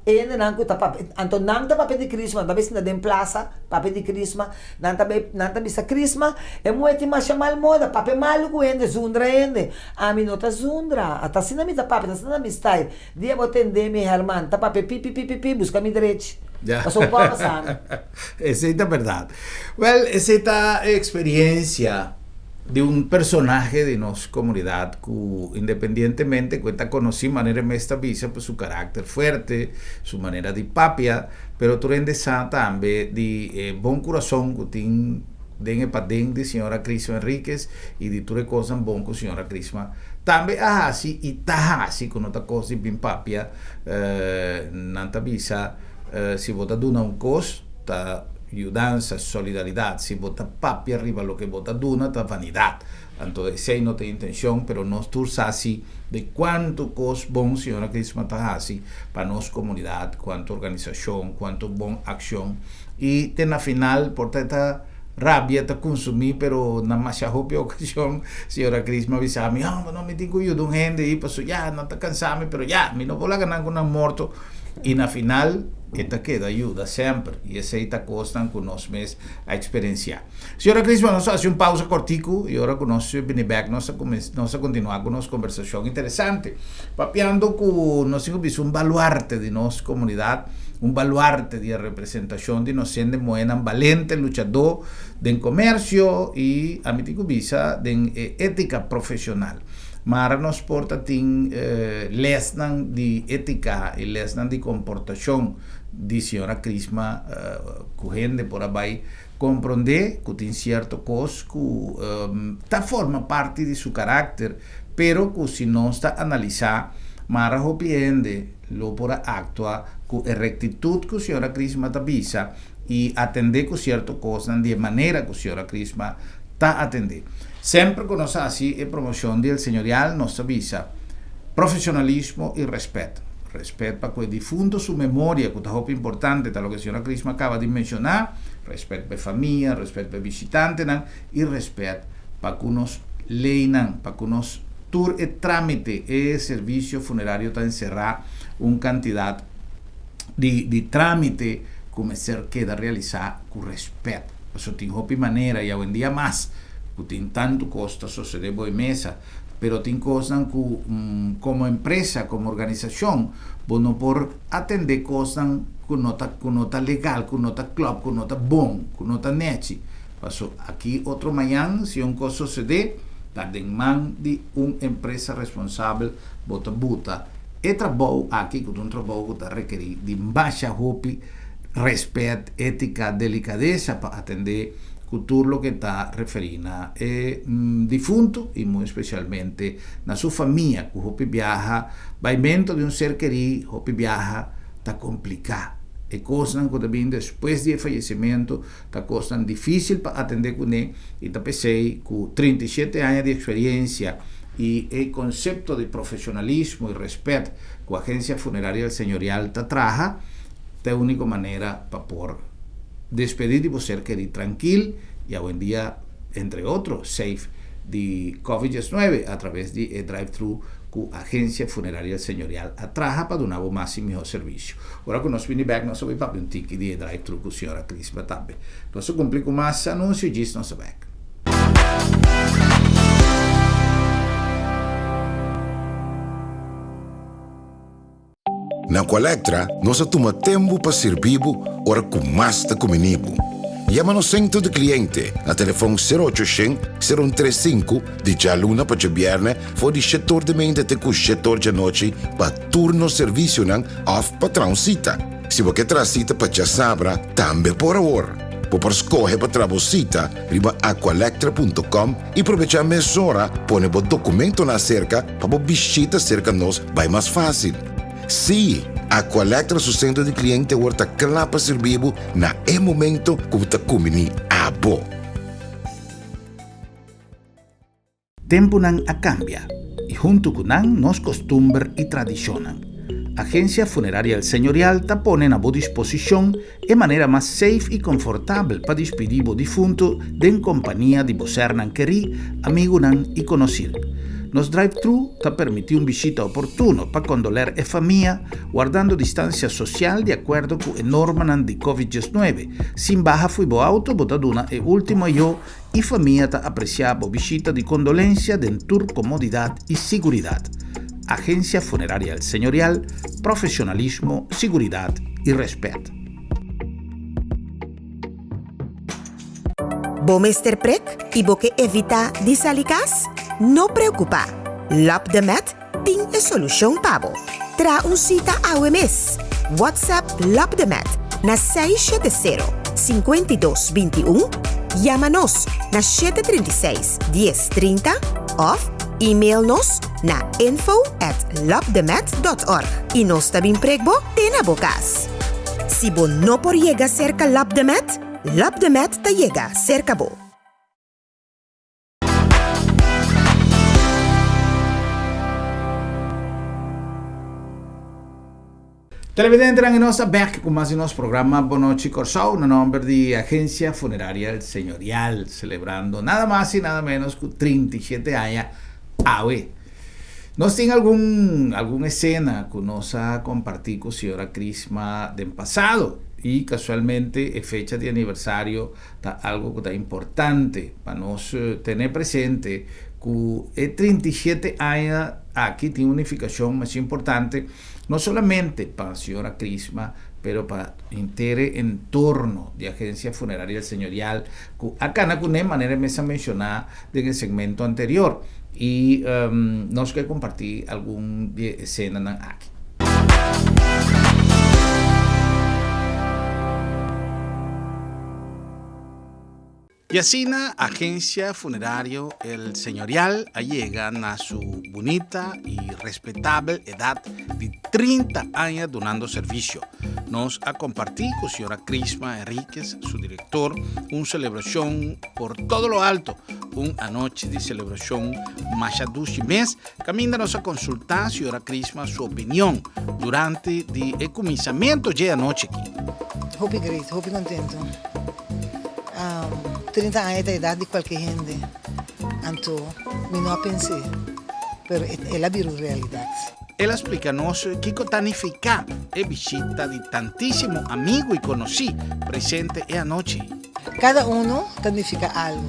Ainda não kita papel. Anto não tá papel de Christmas, talvez na dem plaza, papel de Christmas, não tá bisa Christmas, é muito mais chamar moda, papel maluco ainda, zundra ainda. A mim não tá zundra, até se não me tá papel, se não me style. Dia vou atender meu irmão, tá papel pipi, busca me direito. Ya. Passou por passar. Esa es la verdad. Well, esa es la experiencia de un personaje de nuestra comunidad que independientemente cuenta conocí manera esta visa pues su carácter fuerte, su manera de papia, pero tú rendes también de buen corazón que tiene den padén de señora Crisma Enríquez y de tu cosas bon con señora Crisma también así y ta así con otra cosa bien papia nanta visa si vota duna un cos ta ayudanza, solidaridad. Si bota papi arriba lo que bota duna, ta vanidad. Entonces, si no te intención, pero nos tursasi de cuánto cos bon señora Crisma tahasi para nos comunidad, cuánto organización, cuánto bon acción. Y ten final, por esta rabia te consumí, pero na más ocasión, señora Crisma avisaba, no me tengo yo de un gente y pasó ya, no te cansame, pero ya, me no voy a ganar con un muerto. Y na final, esta queda ayuda sempre. E essa aí está costando que nós mesmos a experienciar. Senhora Crisma, nós fazemos uma pausa cortico e agora que nós vamos back, nós continuar com nossa conversação interessante. Papiando com nós temos um baluarte de nossa comunidade, um baluarte de representação de nós sendo um valente lutador de comércio e a mim tenho visa de ética profissional. Mas nos porta tem lesnan de ética e lesnan de comportação de senhora Crisma correndo por aí compreender que tem certo coisa que forma parte de seu caráter, pero que se não está analisar, mas arrepende lo por actua com a rectitude que a senhora Crisma está visa e atender com certo coisa de maneira que a senhora Crisma está atender. Sempre que nós assim a promoção do senhorial nos avisa profissionalismo e respeito. Respeito para que difundo sua memória, que é importante, tal que a senhora Crisma acaba de mencionar, respeito para a família, respeito para visitante, e respeito para que nos leiam, para que nos tur e trâmite e serviço funerário está encerrar uma quantidade de trâmite como ser queda realizar com respeito. Isso tem outra maneira e hoje em dia mais, que tem tanto custo suceder em mesa, pero tem coisas que como empresa, como organização, não por atender coisas que não está legal, que não está club, que não está bom, que não está net. Passo aqui outro manhã, se uma coisa suceder, está em mão de uma empresa responsável, bota e trabalho aqui, que um trabalho que está requerido de baixa roupa, respeito, ética, delicadeza para atender tutto che sta riferendo è defunto e molto specialmente na sua famiglia che hopi viaja baimento di un ser querido hopi viaja sta complicato e cosas che também depois del fallecimiento sta cosas difficili per attendere con e sta pensei con 37 anni di esperienza e il concetto di professionalismo e rispetto che l'agenzia funeraria del señorial sta traja è l'unica maniera per poter despedir de você querido tranquilo y hoy en día, entre otros, safe de COVID-19 a través de drive-thru que a Agencia Funeraria Señorial atraja para dar un más y mejor servicio. Ahora que nos viene back, nos vamos a un ticket de drive-thru con la señora Crisma también. Nos cumplimos con más anuncios y ya nos back. Na Colectra, nós toma tempo para servir ora com mais da comunibo. Llama no centro de cliente na telefone 0800-035 de já luna para viernes for de setor de mente até o setor de noite para turno serviço não off patrão cita. Se você traz cita para já sabra, também por hora. Por escolher para trabalhar riba aqualectra.com e aproveitar a mesura, põe o documento na cerca para visita cerca nós vai mais fácil. Sim, a Colectra su centro de cliente worta clapa servibo na momento que você comini abo. Tempo não a cambia e junto com nos costumbres e tradiciones. Agencia Funeraria El Señorial te pone a boa disposição e maneira mais safe e confortável para despedir o defunto em companhia de você não querer, amigo não e conhecer. Nos drive-thru te permite una visita opportuna per condoler e famiglia, guardando distanza sociale di accordo con le norme di COVID-19. Sin baja fui bo auto, botaduna e ultimo io, e famiglia te apreciabo visita di condolencia dentur comodidad y seguridad. Agencia Funeraria El Señorial, profesionalismo, seguridad y respeto. Bo Mr. Prek e bo que evita disalicas? No preocupa. Lap de Met tem a solução para você. Tra cita ao mês. WhatsApp Lap de Met na 670-5221. Chama-nos na 736-1030 ou e-mail-nos na info@lapdemet.org. E nós também pregbo tem na bocas. Se você não pode chegar cerca Lap de Met, Lab de Met te llega cerca bo. Televidente in nostra back con más in nostro programma Bonochi Corsao, una nombre di Agencia Funeraria El Señorial, celebrando nada más y nada menos que 37 años AWE. Nos tiene alguna escena que nos ha compartido con señora Crisma del pasado y casualmente es fecha de aniversario de algo que está importante para nos tener presente que 37 años aquí tiene una unificación más importante no solamente para la señora Crisma, pero para el entorno de Agencia Funeraria El Señorial, que acá no de manera me se mencionada en el segmento anterior y nos que compartir algún escena aquí. Y así la Agencia Funeraria El Señorial llega a su bonita y respetable edad de 30 años donando servicio. Nos ha compartido con señora Crisma Enríquez, su director, una celebración por todo lo alto, una noche de celebración más de 12 meses. Camina nos a consultar, señora Crisma, su opinión durante el comenzamiento de la noche aquí. Hope great, hope contento. 30 años de edad de cualquier gente. Anto, me no pensé, pero es la realidad. Él explica-nos qué significa la visita de tantísimos amigos y conocidos presentes esta noche. Cada uno significa algo.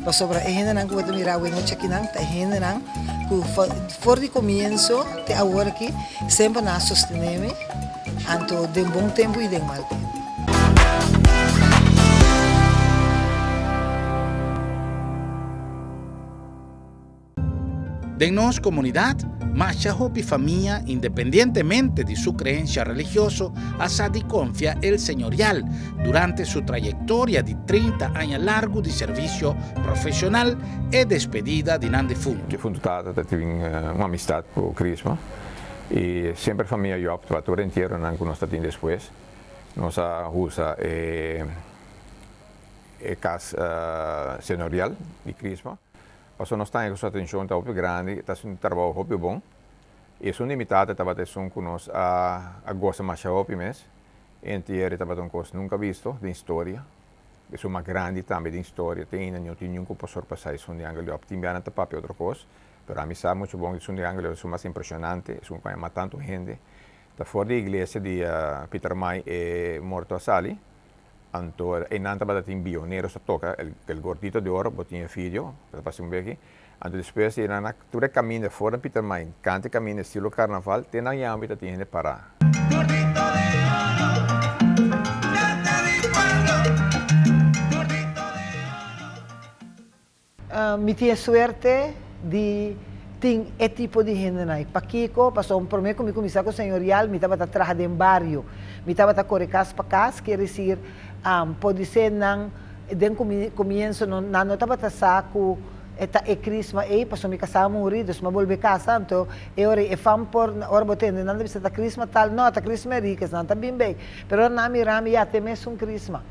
Por sobre es gente que puede mirar la noche aquí, es gente que por el comienzo de ahora aquí siempre nos sostenemos, anto de buen tiempo y de mal tiempo. De nuestra comunidad, mucha familia, independientemente de su creencia religiosa, ha de confiar el señorial durante su trayectoria de 30 años largo de servicio profesional y despedida de nan defunto. Yo tuve una amistad con Crisma y siempre familia yo opto entierro en algunos tatín después. Nos usa casa señorial de Crisma. Passo nós temos essa atenção tá muito grande, está sendo um trabalho muito bom. E é limitado, estava tendo com nós a gosta mais rápido mesmo. Inteiro estava tendo coisa nunca visto de história. É uma grande também de história. Tem não tem nenhum professor passar isso de ângulo. Tem bem até papel outra coisa. Mas a mim sabe muito bom isso de ângulo é mais impressionante. É vai matar tanto gente. Está fora da igreja de Peter May é morto a Sali. Anto e nanta bada tin pionero sa toca el gordito de oro botinha filho para passar aqui anto depois era na tudo caminho fora Peter Main cante caminho estilo carnaval tem na âmbito tem de parar gordito de oro canta de pueblo gordito de oro mi tinha suerte de tem é tipo de gente aí paquico passou por mim comigo comissar com o senhorial me estava atrás de barrio me estava a correr casa para casa quer dizer pode ser nang den comienzo no estava a saco e Crisma e passou me casar morrer dus mas volver casa então e ora e fam por ora botando não deve ser da Crisma tal não da Crisma rica não tá bem pero na mirami já tem mesmo um Crisma.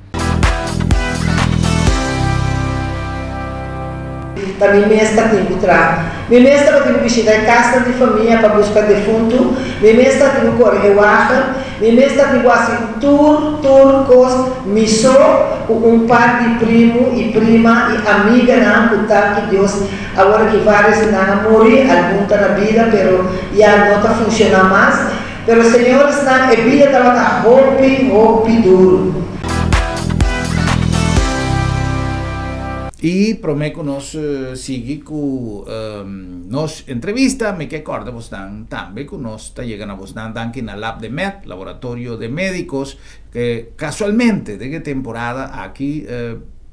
Para mim mesma tenho tra. Mim mesma tenho visitar casa de família para buscar defunto. Mim mesma tenho correr wagen. Mim mesma tenho assim tour cos miso com par de primo e prima e amiga não contar que Deus agora que vários não morrer algum tá na vida, pero já não tá funcionando mais. Pero senhores não a vida estava hopi duro. Y prometo nos sigue con nos entrevista, me que acorda vos dan también con nos está llegando a vos dan en la Lab de Met, laboratorio de médicos, que casualmente de qué temporada aquí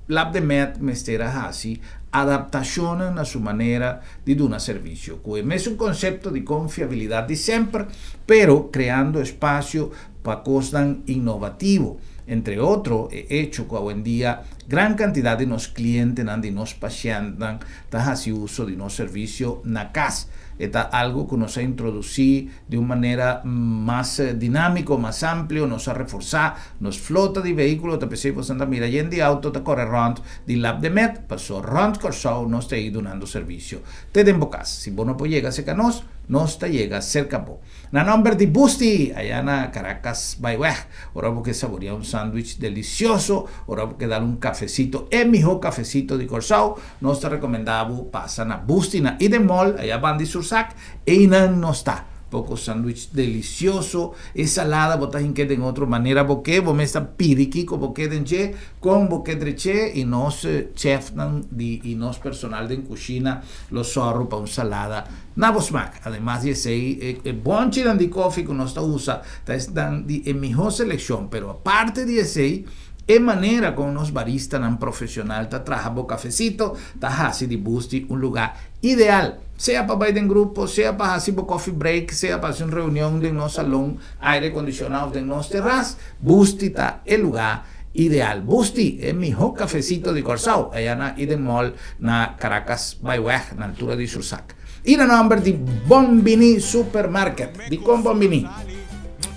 Lab de Met me estará así adaptacionan a su manera de dar un servicio, que es un concepto de confiabilidad de siempre, pero creando espacio para cosas innovativos. entre otros, he hecho que hoy en día gran cantidad de nos clientes, de nos pacientes, hacen uso de nos servicios en la casa. Está algo que nos ha introducido de una manera más dinámica, más amplio, nos ha reforzado, nos flota de vehículos, te pensé, pues anda, mira, y en de auto te corre rond de Lab de Met, pasó rond Corsao, nos está ahí donando servicio. Te den bocas, si vos no puedes llegar cerca nos te llega cerca po. Na nombre de Busti, allá en Caracas, Bayweh, ahora porque saborear un sándwich delicioso, ahora porque dar un cafecito, el mejor cafecito de Corsao, nos te recomendamos, pasan a Busti, na Eden Mall, allá van de Sursac, e no está. Poco sándwich delicioso, ensalada, botas en que de otra manera, porque vos me está piriquico, porque de che, con boque de che, y nos chef y nos personal de cocina, los zorro para una ensalada, nabosmac. Además de ese, bonchi de coffee que nos usa, está de mejor selección, pero aparte de ese, en manera con unos baristas tan profesional, ta trabaja cafecito, ta así de Busti, un lugar ideal, sea para bailar en grupo, sea para hacer coffee break, sea para hacer una reunión de un salón aire acondicionado de nuestra terraza. Busti está el lugar ideal. Busti es mi mejor cafecito de Corsao, allá en Eden Mall, na Caracas, Bayweh, na altura de Sursac. Y el nombre de Bombini Supermarket, de con Bombini.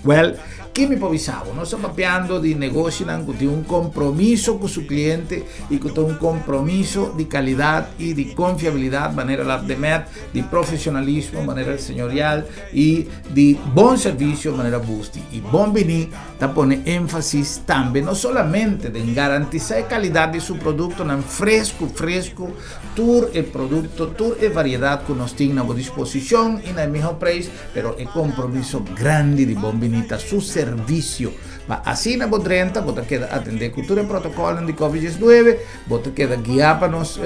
Well, ¿qué me povisavo? No estamos hablando de negocio, de un compromiso con su cliente y con un compromiso de calidad y de confiabilidad, manera la de Met, de profesionalismo, manera señorial y de buen servicio, manera Busti. Y Bombini te pone énfasis también, no solamente de garantizar la calidad de su producto, en fresco, tour el producto, tour y variedad que nos tiene a disposición y en el mejor precio, pero el compromiso grande de Bombini, su servicio. Así na bodrenta, vos te queda atender cultura y protocolo de COVID-19, vos te queda guiar para nos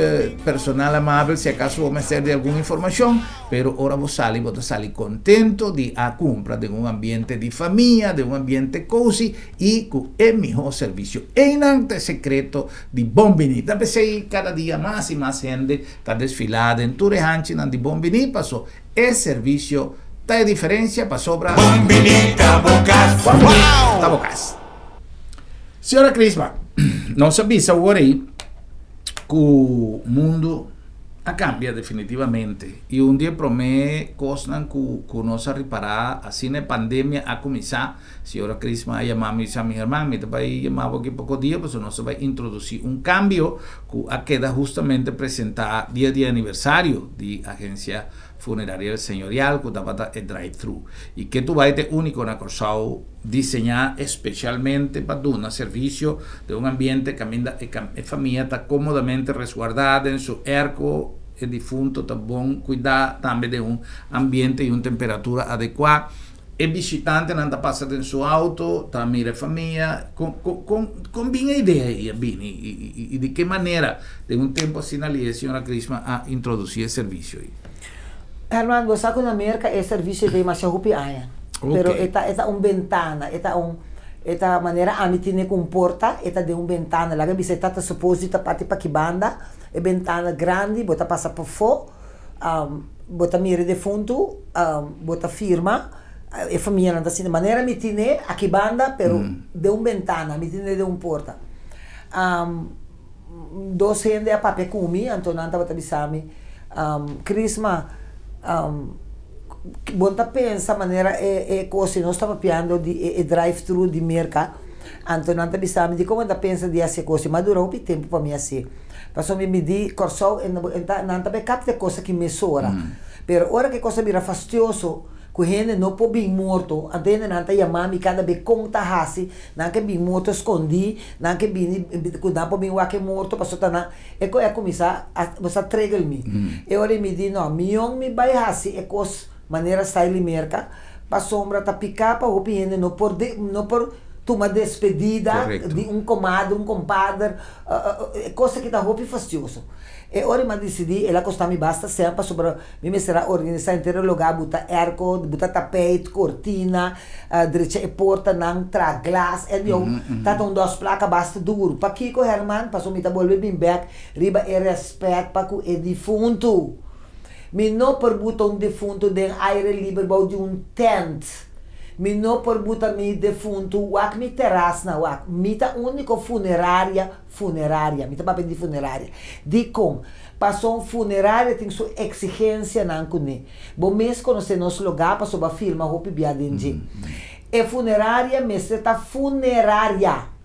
personal amable si acaso vos me hacer de alguna información, pero ahora vos te sale contento de a compra de un ambiente de familia, de un ambiente cozy y con el mejor servicio. En ante secreto de Bombini, también cada día más y más gente está desfilada en Turehanchinan de Bombini, pasó el servicio. ¿Qué diferencia para sobra? Bombinita Bocas. Bombinita Bocas. Señora Crisma, não sabia agora aí que o mundo cambia definitivamente. E dia promete coisas que nós reparar assim na pandemia a começar. Senhora Crisma chamava minha irmã, me vai chamar aqui pouco dia, pois nós vai introduzir cambio que queda justamente apresentar dia de aniversário de agência funeraria señorial que estaba el drive-thru y que tu vas a ser único en Corsao diseñar especialmente para dar un servicio de un ambiente que la familia está cómodamente resguardada en su arco, el difunto está bon cuidado también de un ambiente y una temperatura adecuada. El visitante anda pasando en su auto, está mira familia, con bien idea y de qué manera de un tiempo así la señora Crisma a introducir el servicio. Hermano, vos sabes que en América el servicio de más rupiah, pero esta un ventana, esta manera a mí tiene comporta, esta de un ventana, la que visita suposita parte para que banda, e ventana grande, bota passa por fo, bota mira de fundo, bota firma, e família anda assim de maneira me tiene a que banda, pero de un ventana, me tiene de un porta. Dos gente a papel comi, Antonanta bota bisami, Crisma. Bonta pensa maneira coisa nós estava piando de drive-thru de mercado Antonanta bisami de como anda pensa de essa coisa mas durou um tempo para mim assim passou me di Corsao e não também capta coisa que me sora pero ora que coisa vira fastidioso que gente não pode bem morto até não tá chamando cada vez conta hasi não que bem morto escondi não que bem cuidar para bem o que morto passou tá na é que começar a você tregal me eu ora me di não me vai hasi é coisa maneira style merca para sombra tá picar para o gente não por uma despedida correcto. De um comado, um compadre, coisa que tá roupa fastidioso. E ora me decidi, ela costa me basta sempre sobre me será organizar inteiro lugar, botar arco, botar tapete, cortina, direita e porta, não tra glass, e eu tá com duas placas basta duro. Para Kiko Herman, passou me tá volver bem back, riba e respeito para o defunto. Me não pergunta defunto de aire livre de tent. mi no por buta mi defunto, wak mi terrasna, wak, mi ta unico funeraria, mi ta papi di funeraria. Di com, passou funerária tem sua exigência não cune. Bom mês quando se nos lugar passou ba firma hopi biadenji. E funerária mestre ta funerária.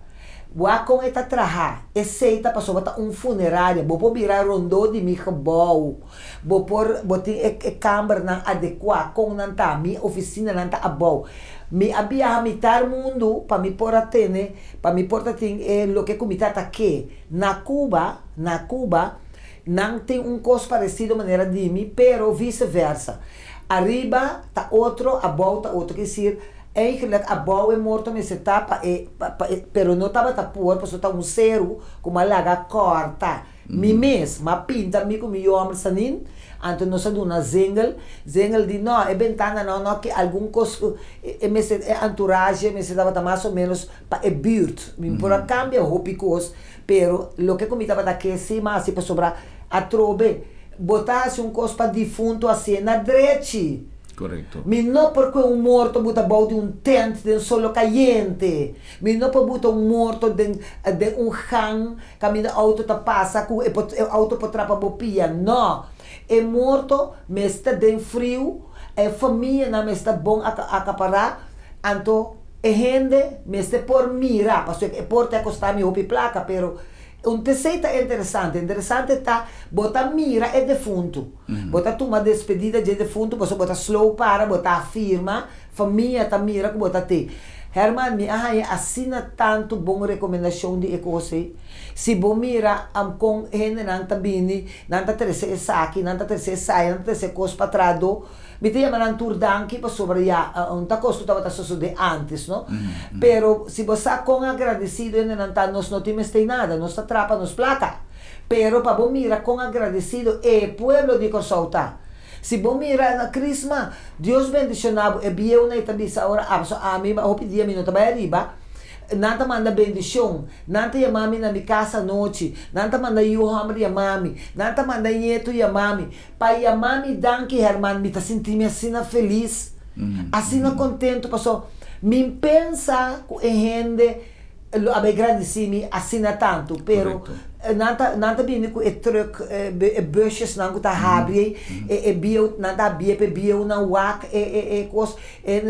Boa com eta traha, aceita passou bata funerária, bo po virar rondo de mi gebouw. Bo por botin câmara não adequa com não tá mi oficina não tá abou. Mi abia hamitar mundo para mi por atene, para mi porta tem lo que comitata que na Cuba não tem coisa parecido maneira de mim, pero vice-versa. Arriba tá outro, abou tá outro, quer dizer, eigenlijk abou é morto, mas se tapa, pero não tava tapor, porque tá zero, com uma laga corta. Mi mês, ma pinta, mi com mi homem sanin, anto não sabe uma zengel de não, é ventana não, que algum coisa, é entourage, mas se tava mais ou menos, é buurt, mi por a cambia, hopicos, pero lo que comita para que cima, assim, para sobrar, a trobe, botasse coisa para defunto, assim, na direita. Correcto. Mi no porque morto buta bau de tent de solo caliente. Mi no por buta morto de hang, caminho auto ta passa, com auto por trapa bopia. No. É morto, me está de frio, é família na me está bom acaparar, anto é gente, me está por mirar, porque é porta costar mi hopi placa, pero terceiro é interessante tá, bota mira é defunto. Bota uma despedida de defunto, você bota slow para, bota a firma, família tá mira que bota te. Herman, mi assina tanto bom recomendação de ecose. Se bom mira com gente não tá bini, não tá terceiro saque, não tá terceiro saia, não tá terceiro cos patrado. Mi te llaman turdanki para sobre ya un taco tu tava so de antes, no? Pero si vos con agradecido en nanta nos no times nada, nos atrapa, nos placa. Pero para vos mira con agradecido pueblo de Corsauta. Si vos mira na Crisma, Dios bendicionado e bia una itabisa ahora a mí va hopi dia minuto vai arriba. Nanta manda bendição, nanta yamami na mi casa noite, nanta manda yuhamri yamami, nanta manda nieto yamami, pa yamami danke Herman, me tá sentindo assim feliz, assim contento, passou, me pensa em gente, agradeci-me assim tanto, pero nanta bine com truck, bushes não tá habri, bio nanta bie pe bio na wak, cos,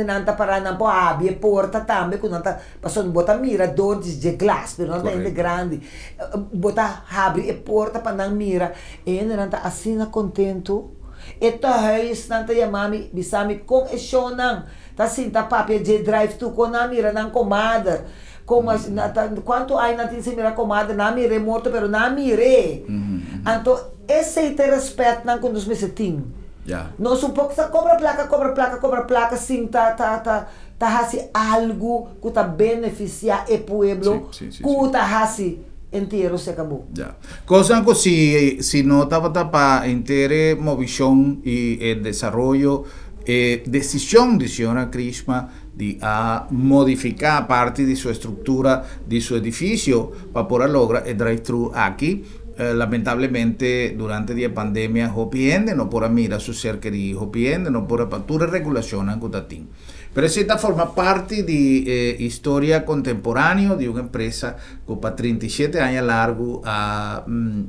nanta para não pô abrir porta também, com nanta passou bota mirador de glass, pero nanta ainda grande, bota abrir porta para não mira, nanta assim contento. Ito hayes nanta yamami bisami kung esyonan, ta sinta papi de drive to ko na mira ng comadre. Quanto ai natin si mira comadre na mire morto pero na mire. Anto esse te respeito nan kung dos meseting. No supok sa cobra placa sim ta hasi algo que ta beneficia e pueblo que ta hasi inteiro se acabou. Cosa que si no estaba para intere movisión y el desarrollo decisión de Signora Crisma di modificar parte di sua struttura, di suo edificio para poder lograr el drive-thru aquí. Lamentablemente durante la pandemia Hopiende no por mira su cerca di Hopiende no por pattura regulazione anche tatin. Pero esta forma parte di storia contemporanea di un'impresa che per 37 anni largo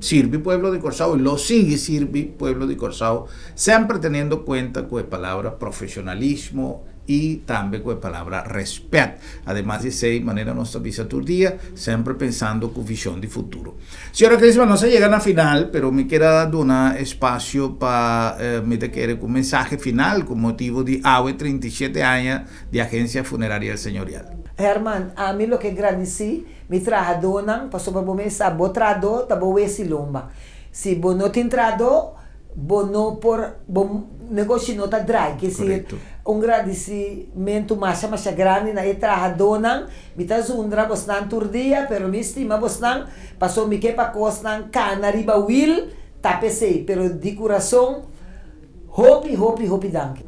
sirve pueblo di Corsao y lo sigue sirve pueblo di Corsao, sempre tenendo cuenta con la palabra profesionalismo y también con la palabra respeto. Además de ser manera nuestra visa día, siempre pensando con visión de futuro. Signora Crisma, no se llega a final, pero me queda dar un espacio para me te quiere un mensaje final con motivo de 37 años de Agencia Funeraria del Señorial. Herman, a mí lo que agradecí, mi tradonan, pasó por mí, bo trado, tabo esi lomba. Si bo no tin trado, bo no por bo negócio não tá dry, que se agradecimento mais grande na tradonan, mi tá zundra bosnan turdia, pero mi estima bosnan, passou mi que pa cosnan canariba will, tapesei, pero de coração, hopi danke.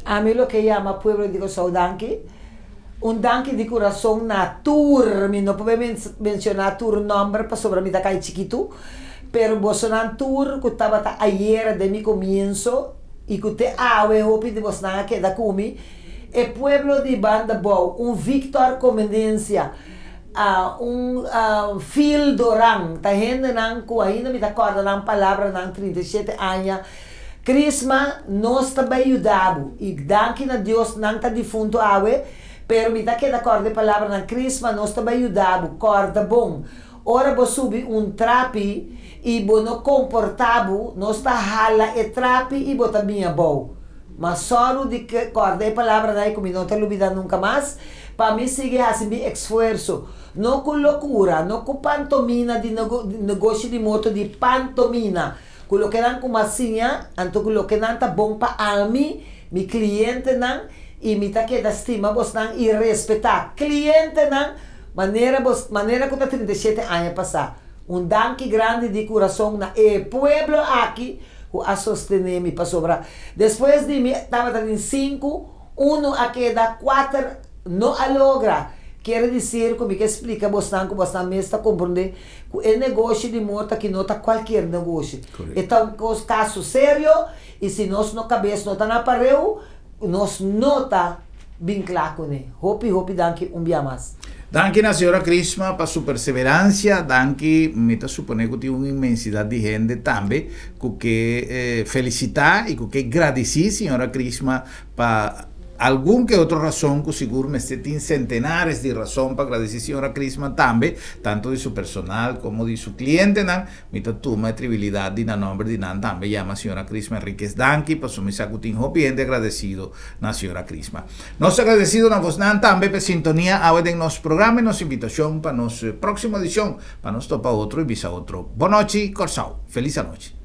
A mí lo que llama pueblo de Corsao danke, danke de coração na tour, mi não pode mencionar tour number, pa sobra mi tá cai chiquito, pero Bolsonaro tour que estava ayer de mi comienzo y que te hopi de Bolsonaro que da comi e pueblo de Bandabou, Victor Comendencia, Phil Dorang, tá rende nang ku ainda me acorda nang palavra nang 37 anos. Crisma nós também ajudamos e danke na Deus não tá defunto awe, pero me tá que acorda a palavra nang Crisma nós também ajudamos, corda bom. Ora bo subi trapi e bo no comportabo, nós tá hala e trapi e bo também bom. Mas só de que corda a palavra daí como não te olvidar nunca mais. Para mim sigue assim mi esforço. Não com loucura, não com pantomina de negócio de moto de pantomina. Coloqueram com massinha, então coloqueram tá bom para mim, mi cliente não, e me tá que da estima vos não e respeitar cliente não, maneira que tá 37 anos passar. Danke grande de coração na pueblo aqui, o a sostener me para sobrar. Depois de mim estava em 5, 1 aqui da 4 não alogra. Quer dizer, como que explica bastante, que você mesmo está compreendendo que é negócio de morte que não está qualquer negócio. Então, é um caso sério, e se nós não cabeça não está na parede, nós não está bem claro com ele. Hope, danke, dia mais. Danke na senhora Crisma para sua perseverança, danke, me está supondo que tem uma imensidade de gente também, que felicitar e que agradecer senhora Crisma para algum que outra razão que seguro me tem centenares de razões para agradecer a senhora Crisma também, tanto de seu personal como de seu cliente, não? Me toma a trivialidade na nome de não também chama a senhora Crisma Enriquez Danke, para sua mesa que tenho bem agradecido na senhora Crisma. Nós agradecido na vos não também por sintonia ao de nosso programa e nossa invitação para nossa próxima edição, para nós topar outro e visa outro. Boa noite, Corsau. Feliz noite.